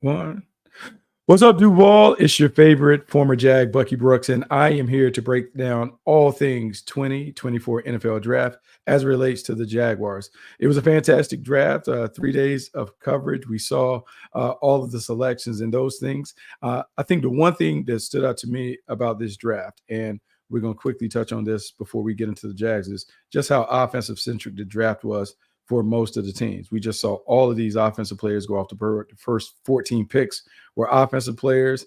One. What's up, Duval? It's your favorite former Jag, Bucky Brooks, and I am here to break down all things 2024 NFL draft as it relates to the Jaguars. It was a fantastic draft, 3 days of coverage. We saw all of the selections and those things. I think the one thing that stood out to me about this draft, and we're going to quickly touch on this before we get into the Jags, is just how offensive centric the draft was for most of the teams. We just saw all of these offensive players go off the board. The first 14 picks were offensive players.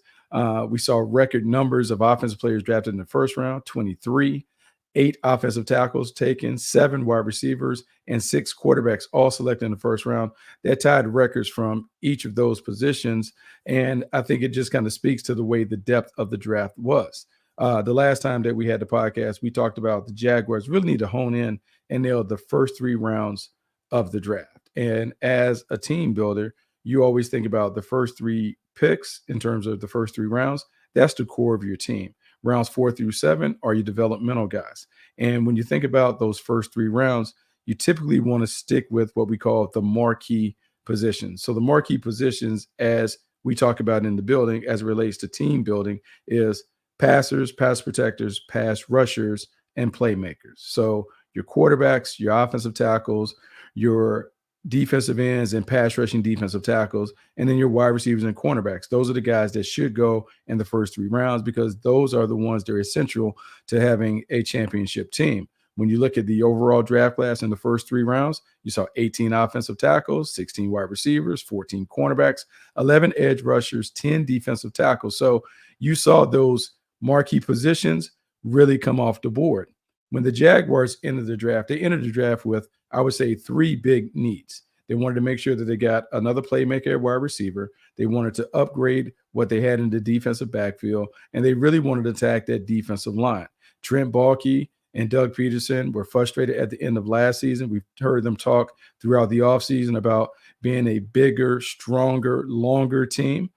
We saw record numbers of offensive players drafted in the first round, 23, 8 offensive tackles taken, 7 wide receivers, and 6 quarterbacks all selected in the first round. That tied records from each of those positions. And I think it just kind of speaks to the way the depth of the draft was. The last time that we had the podcast, we talked about the Jaguars really need to hone in and nail the first 3 rounds of the draft. And as a team builder, you always think about the first 3 picks in terms of the first 3 rounds. That's the core of your team. Rounds 4 through 7 are your developmental guys. And when you think about those first 3 rounds, you typically want to stick with what we call the marquee positions. So the marquee positions, as we talk about in the building, as it relates to team building, is passers, pass protectors, pass rushers, and playmakers. So your quarterbacks, your offensive tackles, your defensive ends and pass rushing defensive tackles, and then your wide receivers and cornerbacks. Those are the guys that should go in the first 3 rounds because those are the ones that are essential to having a championship team. When you look at the overall draft class in the first 3 rounds, you saw 18 offensive tackles, 16 wide receivers, 14 cornerbacks, 11 edge rushers, 10 defensive tackles. So you saw those marquee positions really come off the board. When the Jaguars entered the draft, they entered the draft with, I would say, 3 big needs. They wanted to make sure that they got another playmaker at wide receiver. They wanted to upgrade what they had in the defensive backfield, and they really wanted to attack that defensive line. Trent Baalke and Doug Peterson were frustrated at the end of last season. We've heard them talk throughout the offseason about being a bigger, stronger, longer team.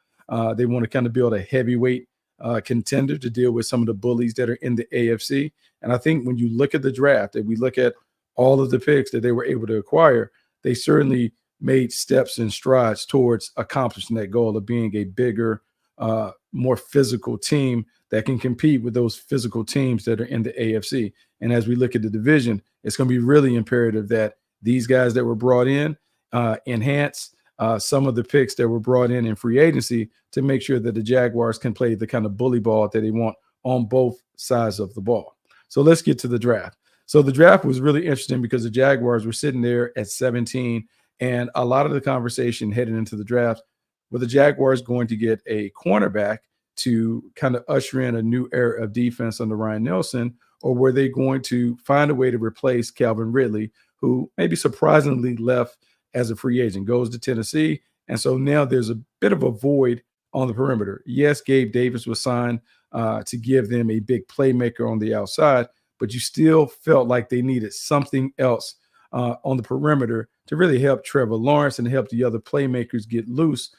They want to kind of build a heavyweight contender to deal with some of the bullies that are in the AFC. And I think when you look at the draft, and we look at all of the picks that they were able to acquire, they certainly made steps and strides towards accomplishing that goal of being a bigger, more physical team that can compete with those physical teams that are in the AFC. And as we look at the division, it's going to be really imperative that these guys that were brought in enhance some of the picks that were brought in free agency to make sure that the Jaguars can play the kind of bully ball that they want on both sides of the ball. So let's get to the draft. So the draft was really interesting because the Jaguars were sitting there at 17, and a lot of the conversation heading into the draft were the Jaguars going to get a cornerback to kind of usher in a new era of defense under Ryan Nelson, or were they going to find a way to replace Calvin Ridley, who maybe surprisingly left as a free agent, goes to Tennessee. And so now there's a bit of a void on the perimeter. Yes, Gabe Davis was signed to give them a big playmaker on the outside, but you still felt like they needed something else on the perimeter to really help Trevor Lawrence and help the other playmakers get loose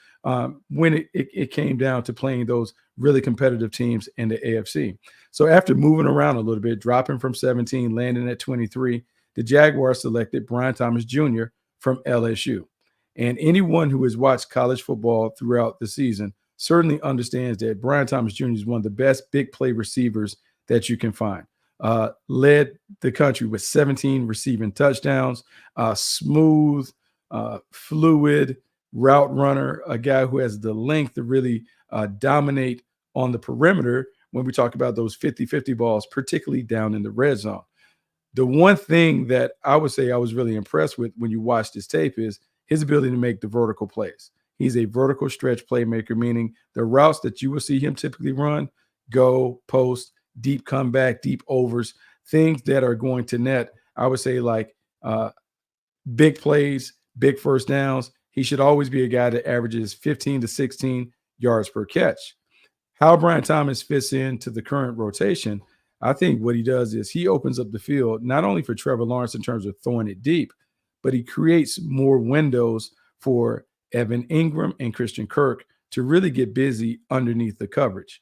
when it came down to playing those really competitive teams in the AFC. So after moving around a little bit, dropping from 17, landing at 23, the Jaguars selected Brian Thomas Jr. from LSU. And anyone who has watched college football throughout the season certainly understands that Brian Thomas Jr. is one of the best big play receivers that you can find. Led the country with 17 receiving touchdowns, smooth, fluid route runner, a guy who has the length to really dominate on the perimeter when we talk about those 50-50 balls, particularly down in the red zone. The one thing that I would say I was really impressed with when you watch this tape is his ability to make the vertical plays. He's a vertical stretch playmaker, meaning the routes that you will see him typically run, go, post, deep comeback, deep overs, things that are going to net, I would say like big plays, big first downs. He should always be a guy that averages 15 to 16 yards per catch. How Brian Thomas fits into the current rotation, I think what he does is he opens up the field not only for Trevor Lawrence in terms of throwing it deep, but he creates more windows for Evan Ingram and Christian Kirk to really get busy underneath the coverage.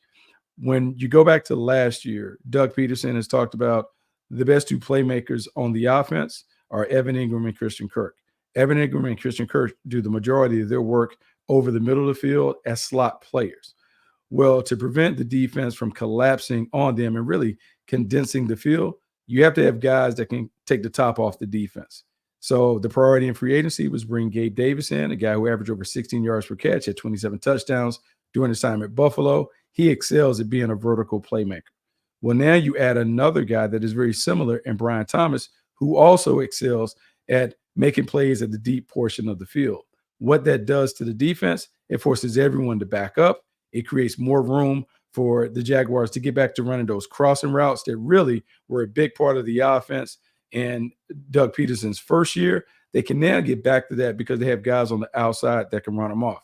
When you go back to last year, Doug Peterson has talked about the best 2 playmakers on the offense are Evan Ingram and Christian Kirk. Evan Ingram and Christian Kirk do the majority of their work over the middle of the field as slot players. Well, to prevent the defense from collapsing on them and really condensing the field, you have to have guys that can take the top off the defense. So the priority in free agency was bring Gabe Davis in, a guy who averaged over 16 yards per catch, had 27 touchdowns during his time at Buffalo. He excels at being a vertical playmaker. Well, now you add another guy that is very similar in Brian Thomas, who also excels at making plays at the deep portion of the field. What that does to the defense, it forces everyone to back up. It creates more room for the Jaguars to get back to running those crossing routes that really were a big part of the offense in Doug Peterson's first year. They can now get back to that because they have guys on the outside that can run them off.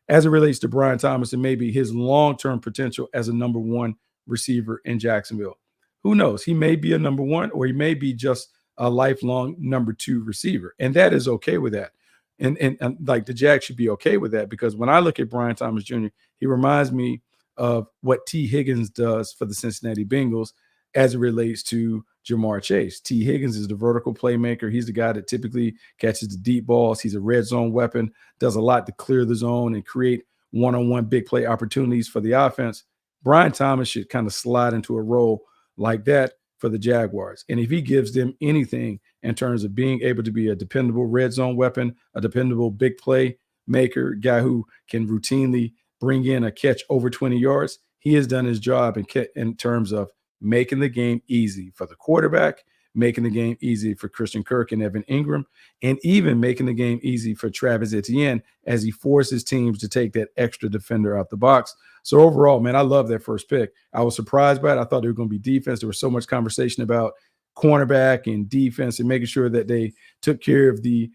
As it relates to Brian Thomas and maybe his long-term potential as a number one receiver in Jacksonville, who knows? He may be a number one, or he may be just a lifelong number two receiver. And that is okay with that. And like the Jags should be okay with that, because when I look at Brian Thomas Jr., he reminds me of what Tee Higgins does for the Cincinnati Bengals as it relates to Jamar Chase. Tee Higgins is the vertical playmaker. He's the guy that typically catches the deep balls. He's a red zone weapon, does a lot to clear the zone and create one-on-one big play opportunities for the offense. Brian Thomas should kind of slide into a role like that for the Jaguars. And if he gives them anything in terms of being able to be a dependable red zone weapon, a dependable big play maker, guy who can routinely bring in a catch over 20 yards, he has done his job in terms of making the game easy for the quarterback, making the game easy for Christian Kirk and Evan Ingram, and even making the game easy for Travis Etienne as he forces teams to take that extra defender out the box. So overall, man, I love that first pick. I was surprised by it. I thought they were going to be defense. There was so much conversation about cornerback and defense and making sure that they took care of the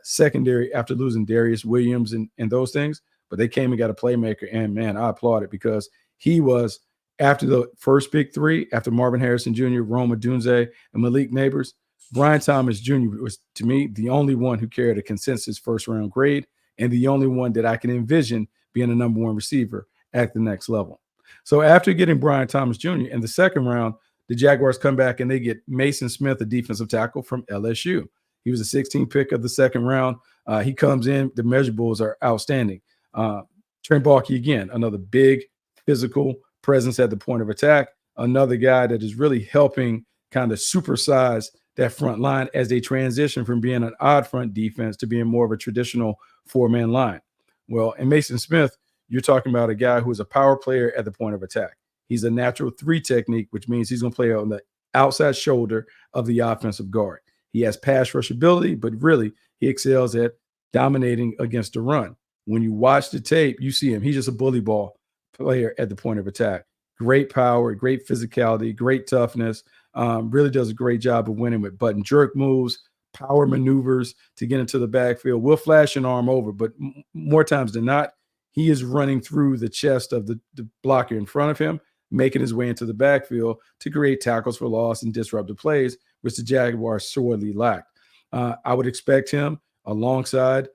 secondary after losing Darius Williams and those things. But they came and got a playmaker, and, man, I applaud it, because he was, after the first big three, after Marvin Harrison Jr., Rome Odunze, and Malik Neighbors, Brian Thomas Jr. was, to me, the only one who carried a consensus first-round grade and the only one that I can envision being a number one receiver at the next level. So after getting Brian Thomas Jr. in the second round, the Jaguars come back and they get Mason Smith, a defensive tackle from LSU. He was a 16th pick of the second round. He comes in. The measurables are outstanding. Trent Baalke, again, another big physical presence at the point of attack, another guy that is really helping kind of supersize that front line as they transition from being an odd front defense to being more of a traditional four-man line. Well, in Mason Smith, you're talking about a guy who is a power player at the point of attack. He's a natural three technique, which means he's going to play on the outside shoulder of the offensive guard. He has pass rush ability, but really he excels at dominating against the run. When you watch the tape, you see him. He's just a bully ball player at the point of attack. Great power, great physicality, great toughness. Really does a great job of winning with button jerk moves, power maneuvers to get into the backfield. Will flash an arm over, but more times than not, he is running through the chest of the blocker in front of him, making his way into the backfield to create tackles for loss and disruptive plays, which the Jaguars sorely lacked. I would expect him alongside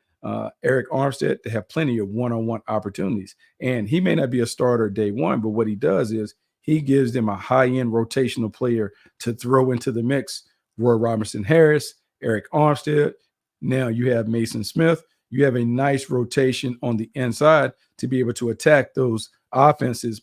Eric Armstead to have plenty of one-on-one opportunities. And he may not be a starter day one, but what he does is he gives them a high-end rotational player to throw into the mix. Roy Robertson Harris, Eric Armstead. Now you have Mason Smith. You have a nice rotation on the inside to be able to attack those offenses,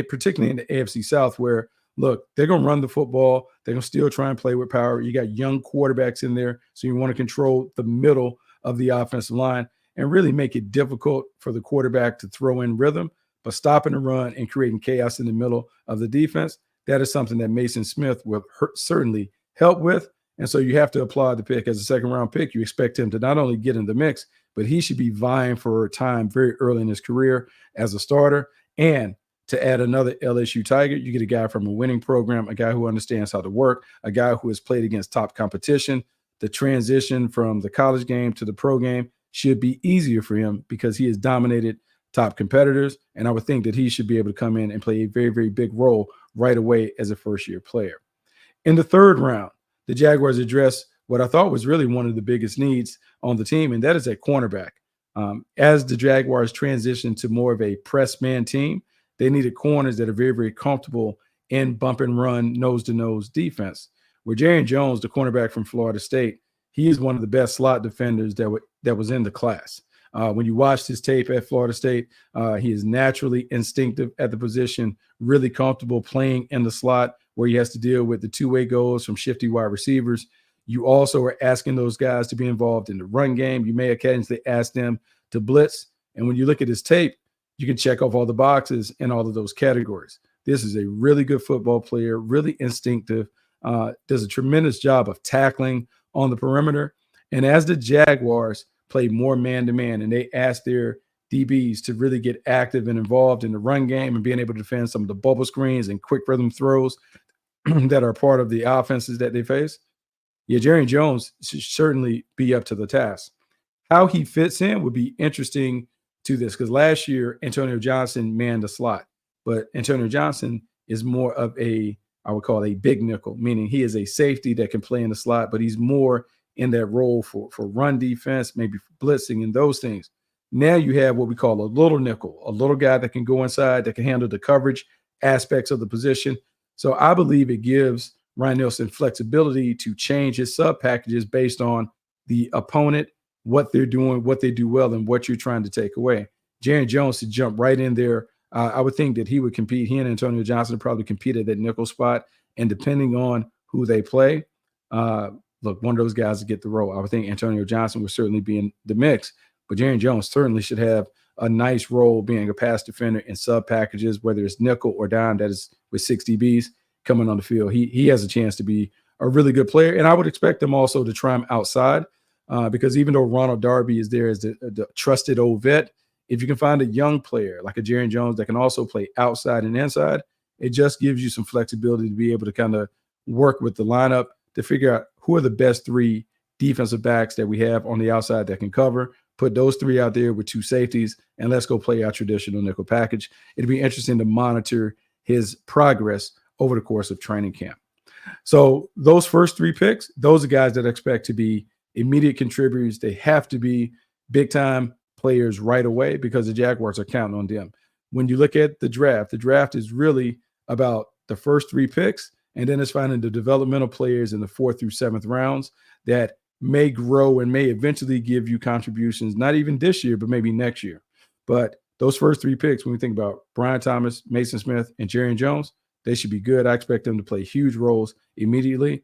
particularly in the AFC South, where, look, they're going to run the football. They're going to still try and play with power. You got young quarterbacks in there, so you want to control the middle of the offensive line and really make it difficult for the quarterback to throw in rhythm, but stopping the run and creating chaos in the middle of the defense. That is something that Mason Smith will certainly help with. And so you have to applaud the pick. As a second-round pick, you expect him to not only get in the mix, but he should be vying for time very early in his career as a starter. And to add another LSU Tiger, you get a guy from a winning program, a guy who understands how to work, a guy who has played against top competition. The transition from the college game to the pro game should be easier for him because he has dominated top competitors. And I would think that he should be able to come in and play a very, very big role right away as a first-year player. In the third round, the Jaguars address what I thought was really one of the biggest needs on the team, and that is at cornerback. As the Jaguars transition to more of a press man team, they needed corners that are very, very comfortable in bump and run, nose-to-nose defense. Where Jaron Jones, the cornerback from Florida State, he is one of the best slot defenders that was in the class. When you watch his tape at Florida State, he is naturally instinctive at the position, really comfortable playing in the slot where he has to deal with the two-way goals from shifty wide receivers. You also are asking those guys to be involved in the run game. You may occasionally ask them to blitz. And when you look at his tape, you can check off all the boxes in all of those categories. This is a really good football player, really instinctive, does a tremendous job of tackling on the perimeter. And as the Jaguars play more man-to-man and they ask their DBs to really get active and involved in the run game and being able to defend some of the bubble screens and quick rhythm throws that are part of the offenses that they face, yeah, Jerry Jones should certainly be up to the task. How he fits in would be interesting to this because last year, Antonio Johnson manned the slot, but Antonio Johnson is more of I would call it a big nickel, meaning he is a safety that can play in the slot, but he's more in that role for run defense, maybe for blitzing and those things. Now you have what we call a little nickel, a little guy that can go inside, that can handle the coverage aspects of the position. So I believe it gives Ryan Nielsen flexibility to change his sub packages based on the opponent, what they're doing, what they do well, and what you're trying to take away. Jaron Jones to jump right in there. I would think that he would compete. He and Antonio Johnson would probably compete at that nickel spot. And depending on who they play, look, one of those guys to get the role. I would think Antonio Johnson would certainly be in the mix, but Jaron Jones certainly should have a nice role being a pass defender in sub packages, whether it's nickel or dime, that is with 6 DBs coming on the field. He has a chance to be a really good player. And I would expect them also to try him outside because even though Ronald Darby is there as the trusted old vet, if you can find a young player like a Jaron Jones that can also play outside and inside, it just gives you some flexibility to be able to kind of work with the lineup to figure out who are the best 3 defensive backs that we have on the outside that can cover. Put those 3 out there with 2 safeties, and let's go play our traditional nickel package. It'd be interesting to monitor his progress over the course of training camp. So those first 3 picks, those are guys that I expect to be immediate contributors. They have to be big-time players right away because the Jaguars are counting on them. When you look at the draft is really about the first 3 picks, and then it's finding the developmental players in the 4th through 7th rounds that may grow and may eventually give you contributions, not even this year, but maybe next year. But those first 3 picks, when we think about Brian Thomas, Mason Smith, and Jaron Jones, they should be good. I expect them to play huge roles immediately.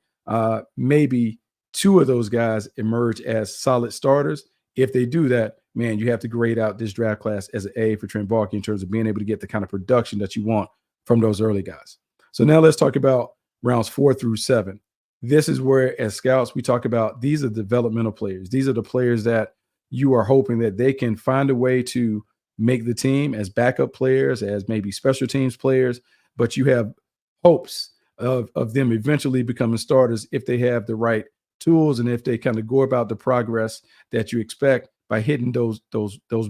Maybe 2 of those guys emerge as solid starters. If they do that, man, you have to grade out this draft class as an A for Trent Baalke in terms of being able to get the kind of production that you want from those early guys. So now let's talk about rounds 4 through 7. This is where, as scouts, we talk about these are developmental players. These are the players that you are hoping that they can find a way to make the team as backup players, as maybe special teams players, but you have hopes of them eventually becoming starters if they have the right tools and if they kind of go about the progress that you expect by hitting those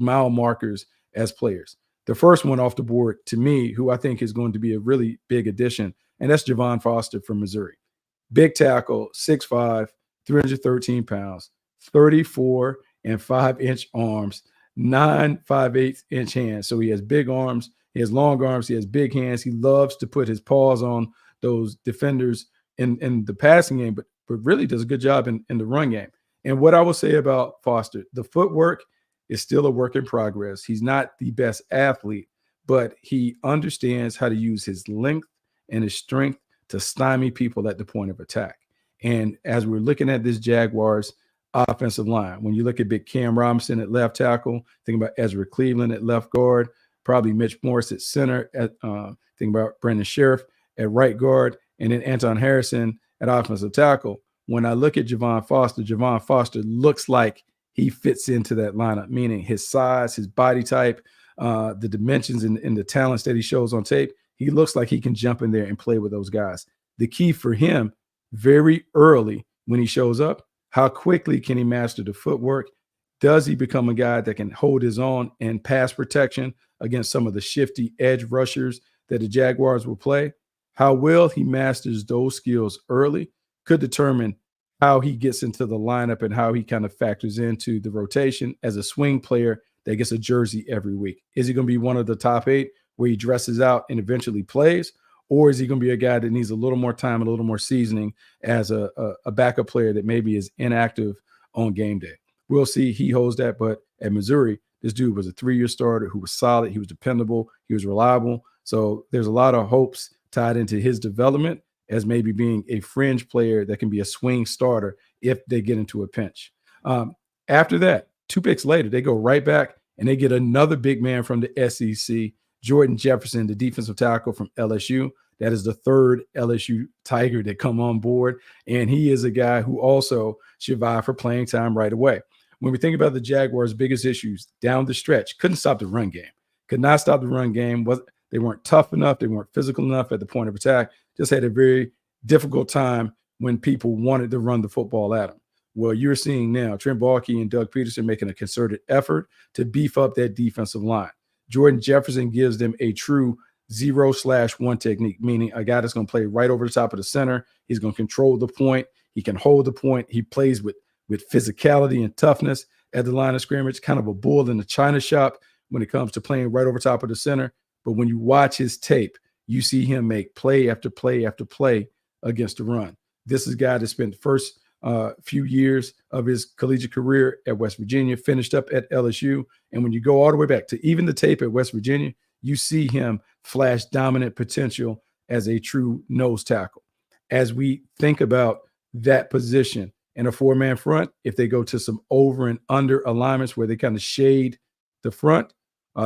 mile markers as players. The first one off the board to me, who I think is going to be a really big addition, and that's Javon Foster from Missouri. Big tackle, 6'5", 313 pounds, 34 and 5-inch arms, 9 5/8-inch hands. So he has big arms, he has long arms, he has big hands. He loves to put his paws on those defenders in the passing game, but really does a good job in the run game. And what I will say about Foster, the footwork is still a work in progress. He's not the best athlete, but he understands how to use his length and his strength to stymie people at the point of attack. And as we're looking at this Jaguars offensive line, when you look at big Cam Robinson at left tackle, think about Ezra Cleveland at left guard, probably Mitch Morse at center, think about Brandon Sheriff at right guard, and then Anton Harrison at offensive tackle. When I look at Javon Foster looks like he fits into that lineup, meaning his size, his body type, the dimensions and the talents that he shows on tape. He looks like he can jump in there and play with those guys. The key for him very early when he shows up, how quickly can he master the footwork? Does he become a guy that can hold his own in pass protection against some of the shifty edge rushers that the Jaguars will play? How well he masters those skills early could determine how he gets into the lineup and how he kind of factors into the rotation as a swing player that gets a jersey every week. Is he going to be one of the top 8 where he dresses out and eventually plays? Or is he going to be a guy that needs a little more time, a little more seasoning as a backup player that maybe is inactive on game day? We'll see. He holds that. But at Missouri, this dude was a 3-year starter who was solid. He was dependable. He was reliable. So there's a lot of hopes tied into his development as maybe being a fringe player that can be a swing starter if they get into a pinch. After that, 2 picks later, they go right back and they get another big man from the SEC, Jordan Jefferson, the defensive tackle from LSU. That is the 3rd LSU Tiger that come on board. And he is a guy who also should vie for playing time right away. When we think about the Jaguars' biggest issues down the stretch, couldn't stop the run game. Could not stop the run game. They weren't tough enough. They weren't physical enough at the point of attack. Just had a very difficult time when people wanted to run the football at them. Well, you're seeing now Trent Baalke and Doug Peterson making a concerted effort to beef up that defensive line. Jordan Jefferson gives them a true 0/1 technique, meaning a guy that's going to play right over the top of the center. He's going to control the point. He can hold the point. He plays with physicality and toughness at the line of scrimmage, kind of a bull in the china shop when it comes to playing right over top of the center. But when you watch his tape, you see him make play after play after play against the run. This is a guy that spent the first few years of his collegiate career at West Virginia, finished up at LSU. And when you go all the way back to even the tape at West Virginia, you see him flash dominant potential as a true nose tackle. As we think about that position in a 4-man front, if they go to some over and under alignments where they kind of shade the front,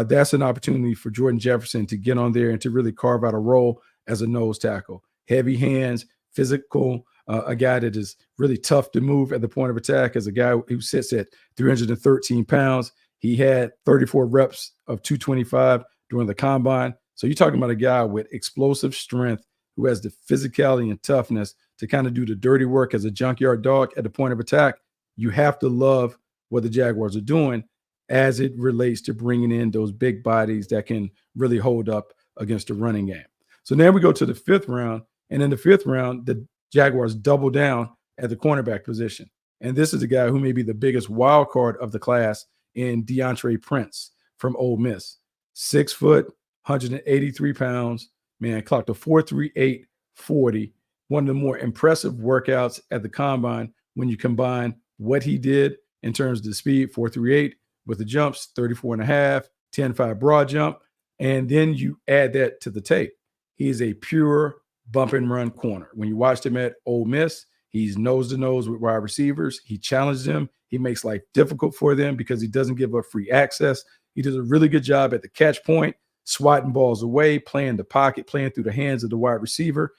that's an opportunity for Jordan Jefferson to get on there and to really carve out a role as a nose tackle. Heavy hands, physical, a guy that is really tough to move at the point of attack, as a guy who sits at 313 pounds. He had 34 reps of 225 during the combine. So you're talking about a guy with explosive strength who has the physicality and toughness to kind of do the dirty work as a junkyard dog at the point of attack. You have to love what the Jaguars are doing as it relates to bringing in those big bodies that can really hold up against the running game. So now we go to the 5th round. And in the 5th round, the Jaguars double down at the cornerback position. And this is a guy who may be the biggest wild card of the class in DeAndre Prince from Ole Miss. 6 foot, 183 pounds, man, clocked a 4.38 40. One of the more impressive workouts at the combine when you combine what he did in terms of the speed, 4.38, with the jumps, 34.5, 10.5 broad jump. And then you add that to the tape. He is a pure bump and run corner. When you watched him at Ole Miss, he's nose to nose with wide receivers. He challenges them. He makes life difficult for them because he doesn't give up free access. He does a really good job at the catch point, swatting balls away, playing the pocket, playing through the hands of the wide receiver.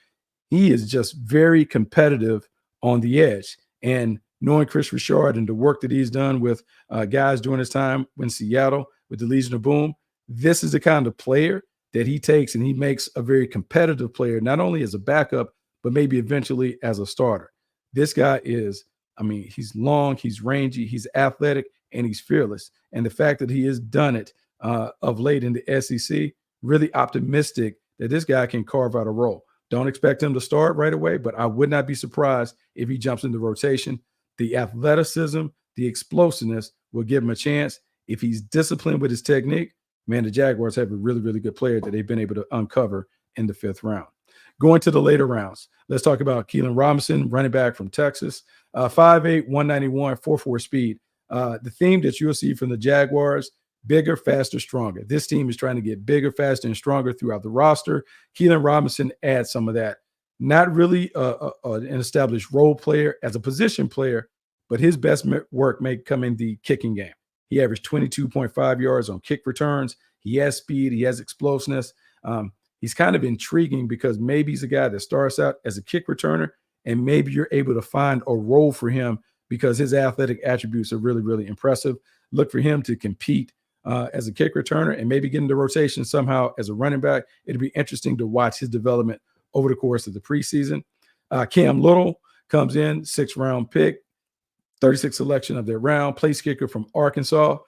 He is just very competitive on the edge. And knowing Chris Richard and the work that he's done with guys during his time in Seattle with the Legion of Boom, this is the kind of player that he takes and he makes a very competitive player, not only as a backup, but maybe eventually as a starter. This guy is, I mean, he's long, he's rangy, he's athletic, and he's fearless. And the fact that he has done it of late in the SEC, really optimistic that this guy can carve out a role. Don't expect him to start right away, but I would not be surprised if he jumps into rotation. The athleticism, the explosiveness will give him a chance. If he's disciplined with his technique, man, the Jaguars have a really, really good player that they've been able to uncover in the 5th round. Going to the later rounds, let's talk about Keelan Robinson, running back from Texas, 5'8", 191, 4.4 speed. The theme that you'll see from the Jaguars, bigger, faster, stronger. This team is trying to get bigger, faster, and stronger throughout the roster. Keelan Robinson adds some of that. Not really an established role player as a position player, but his best work may come in the kicking game. He averaged 22.5 yards on kick returns. He has speed. He has explosiveness. He's kind of intriguing because maybe he's a guy that starts out as a kick returner, and maybe you're able to find a role for him because his athletic attributes are really, really impressive. Look for him to compete as a kick returner and maybe get into rotation somehow as a running back. It'd be interesting to watch his development over the course of the preseason. Cam Little comes in, 6th round pick, 36th selection of their round, place kicker from Arkansas.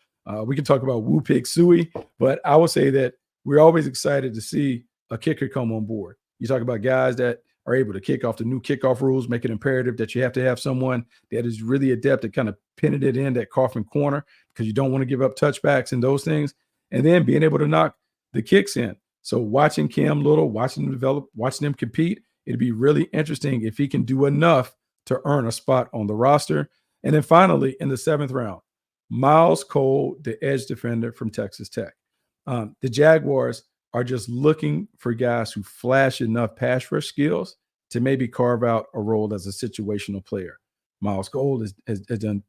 We can talk about Woo Pig Sooie, but I would say that we're always excited to see a kicker come on board. You talk about guys that are able to kick off the new kickoff rules, make it imperative that you have to have someone that is really adept at kind of pinning it in that coffin corner because you don't want to give up touchbacks and those things, and then being able to knock the kicks in. So watching Cam Little, watching him develop, watching him compete, it'd be really interesting if he can do enough to earn a spot on the roster. And then finally, in the 7th round, Miles Cole, the edge defender from Texas Tech. The Jaguars are just looking for guys who flash enough pass rush skills to maybe carve out a role as a situational player. Miles Cole has done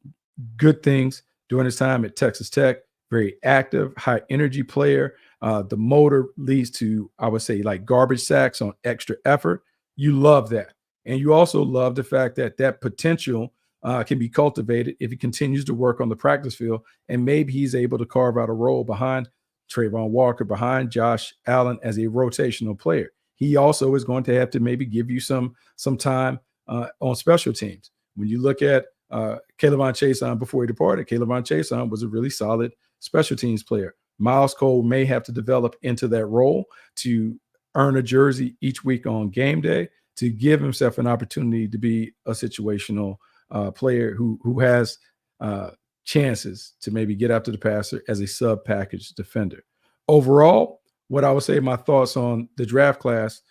good things during his time at Texas Tech. Very active, high energy player. The motor leads to, I would say, like garbage sacks on extra effort. You love that. And you also love the fact that that potential can be cultivated if he continues to work on the practice field. And maybe he's able to carve out a role behind Trayvon Walker, behind Josh Allen as a rotational player. He also is going to have to maybe give you some time on special teams. When you look at Calvin Chason before he departed, Calvin Chason was a really solid special teams player. Miles Cole may have to develop into that role to earn a jersey each week on game day to give himself an opportunity to be a situational player who has chances to maybe get after the passer as a sub-package defender. Overall, what I would say my thoughts on the draft class,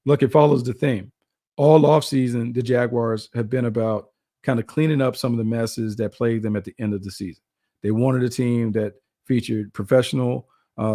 look, it follows the theme. All offseason, the Jaguars have been about kind of cleaning up some of the messes that plagued them at the end of the season. They wanted a team that featured professional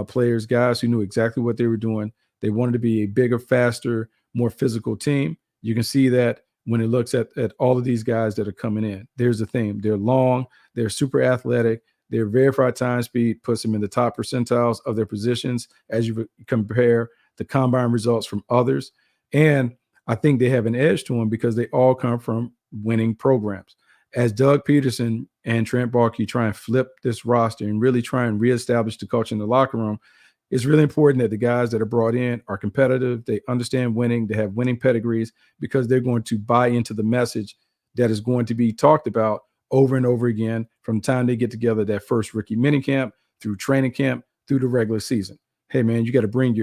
players, guys who knew exactly what they were doing. They wanted to be a bigger, faster, more physical team. You can see that when it looks at all of these guys that are coming in. There's a theme. They're long. They're super athletic. Their verified time speed puts them in the top percentiles of their positions as you compare the combine results from others. And I think they have an edge to them because they all come from winning programs. As Doug Peterson and Trent Baalke try and flip this roster and really try and reestablish the culture in the locker room, it's really important that the guys that are brought in are competitive. They understand winning. They have winning pedigrees because they're going to buy into the message that is going to be talked about over and over again from the time they get together that first rookie minicamp through training camp through the regular season. Hey, man, you got to bring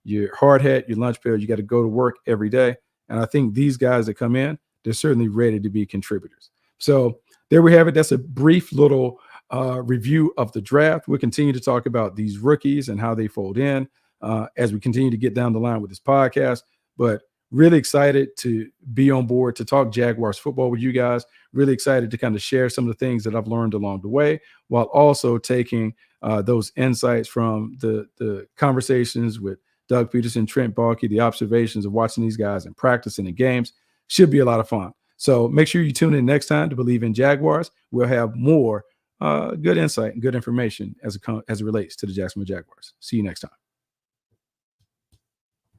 your hard hat, your lunch pail. You got to go to work every day. And I think these guys that come in, they're certainly ready to be contributors. So there we have it. That's a brief little review of the draft. We'll continue to talk about these rookies and how they fold in as we continue to get down the line with this podcast. But really excited to be on board to talk Jaguars football with you guys. Really excited to kind of share some of the things that I've learned along the way, while also taking those insights from the conversations with Doug Peterson, Trent Baalke, the observations of watching these guys and practicing in games. Should be a lot of fun. So make sure you tune in next time to Believe in Jaguars. We'll have more good insight and good information as it relates to the Jacksonville Jaguars. See you next time.